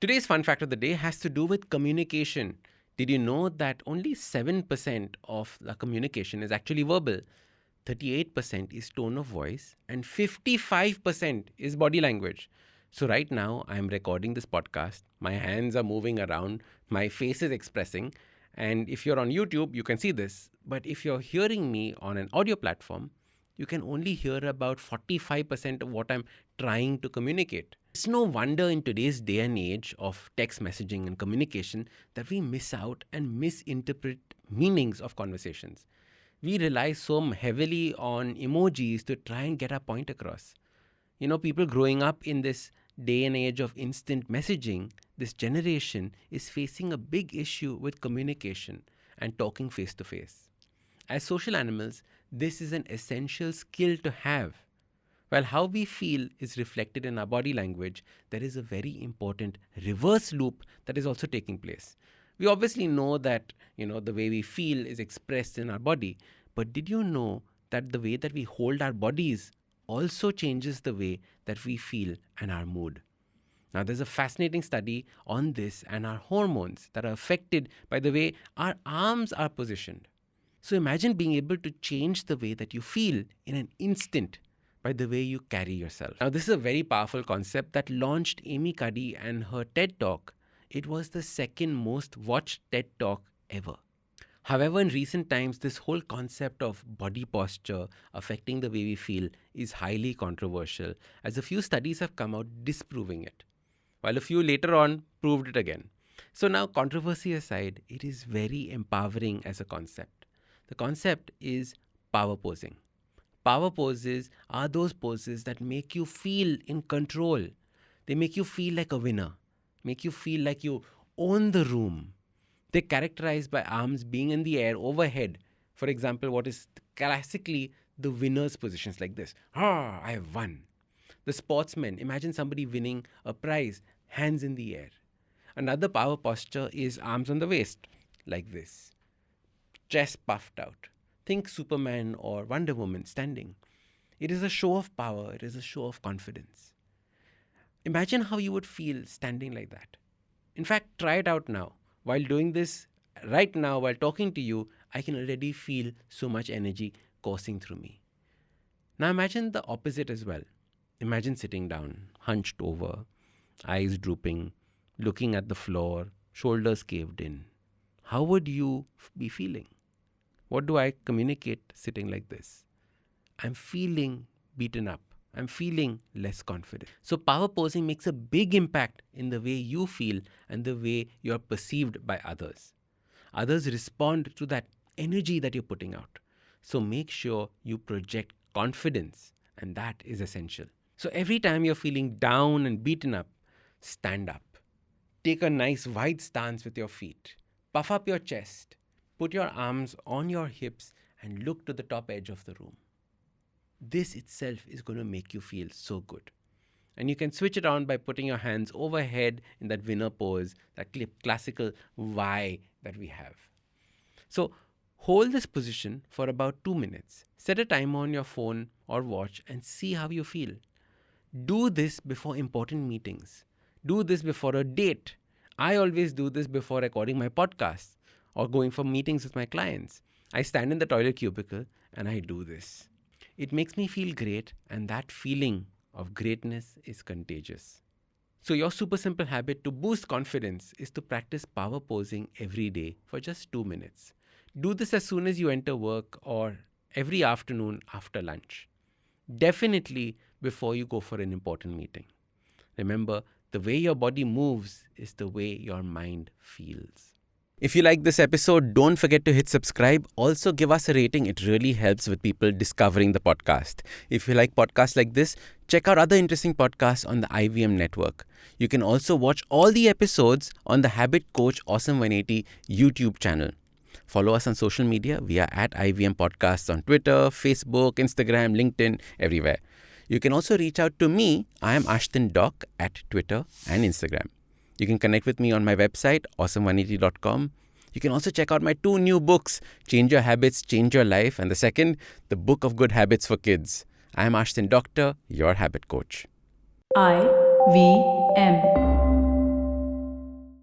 Today's fun fact of the day has to do with communication. Did you know that only 7% of the communication is actually verbal? 38% is tone of voice and 55% is body language. So right now I'm recording this podcast. My hands are moving around, my face is expressing, and if you're on YouTube, you can see this. But if you're hearing me on an audio platform, you can only hear about 45% of what I'm trying to communicate. It's no wonder in today's day and age of text messaging and communication that we miss out and misinterpret meanings of conversations. We rely so heavily on emojis to try and get our point across. People growing up in this day and age of instant messaging, this generation is facing a big issue with communication and talking face to face. As social animals, this is an essential skill to have. While how we feel is reflected in our body language, there is a very important reverse loop that is also taking place. We obviously know that, the way we feel is expressed in our body. But did you know that the way that we hold our bodies also changes the way that we feel and our mood? Now, there's a fascinating study on this and our hormones that are affected by the way our arms are positioned. So imagine being able to change the way that you feel in an instant by the way you carry yourself. Now, this is a very powerful concept that launched Amy Cuddy and her TED Talk. It was the second most watched TED Talk ever. However, in recent times, this whole concept of body posture affecting the way we feel is highly controversial, as a few studies have come out disproving it, while a few later on proved it again. So now, controversy aside, it is very empowering as a concept. The concept is power posing. Power poses are those poses that make you feel in control. They make you feel like a winner, make you feel like you own the room. They're characterized by arms being in the air overhead. For example, what is classically the winner's positions like this. I have won. The sportsman, imagine somebody winning a prize, hands in the air. Another power posture is arms on the waist, like this. Chest puffed out. Think Superman or Wonder Woman standing. It is a show of power. It is a show of confidence. Imagine how you would feel standing like that. In fact, try it out now. While doing this right now, while talking to you, I can already feel so much energy coursing through me. Now imagine the opposite as well. Imagine sitting down, hunched over, eyes drooping, looking at the floor, shoulders caved in. How would you be feeling? What do I communicate sitting like this? I'm feeling beaten up. I'm feeling less confident. So power posing makes a big impact in the way you feel and the way you're perceived by others. Others respond to that energy that you're putting out. So make sure you project confidence, and that is essential. So every time you're feeling down and beaten up, stand up. Take a nice wide stance with your feet. Puff up your chest. Put your arms on your hips and look to the top edge of the room. This itself is going to make you feel so good. And you can switch it on by putting your hands overhead in that winner pose, that classical Y that we have. So hold this position for about 2 minutes. Set a timer on your phone or watch and see how you feel. Do this before important meetings. Do this before a date. I always do this before recording my podcast or going for meetings with my clients. I stand in the toilet cubicle and I do this. It makes me feel great, and that feeling of greatness is contagious. So your super simple habit to boost confidence is to practice power posing every day for just 2 minutes. Do this as soon as you enter work or every afternoon after lunch. Definitely before you go for an important meeting. Remember, the way your body moves is the way your mind feels. If you like this episode, don't forget to hit subscribe. Also, give us a rating. It really helps with people discovering the podcast. If you like podcasts like this, check out other interesting podcasts on the IVM network. You can also watch all the episodes on the Habit Coach Awesome 180 YouTube channel. Follow us on social media. We are at IVM Podcasts on Twitter, Facebook, Instagram, LinkedIn, everywhere. You can also reach out to me. I am Ashdin Doc at Twitter and Instagram. You can connect with me on my website, awesome180.com. You can also check out my 2 new books, Change Your Habits, Change Your Life, and the second, The Book of Good Habits for Kids. I am Ashdin Doctor, your habit coach. IVM.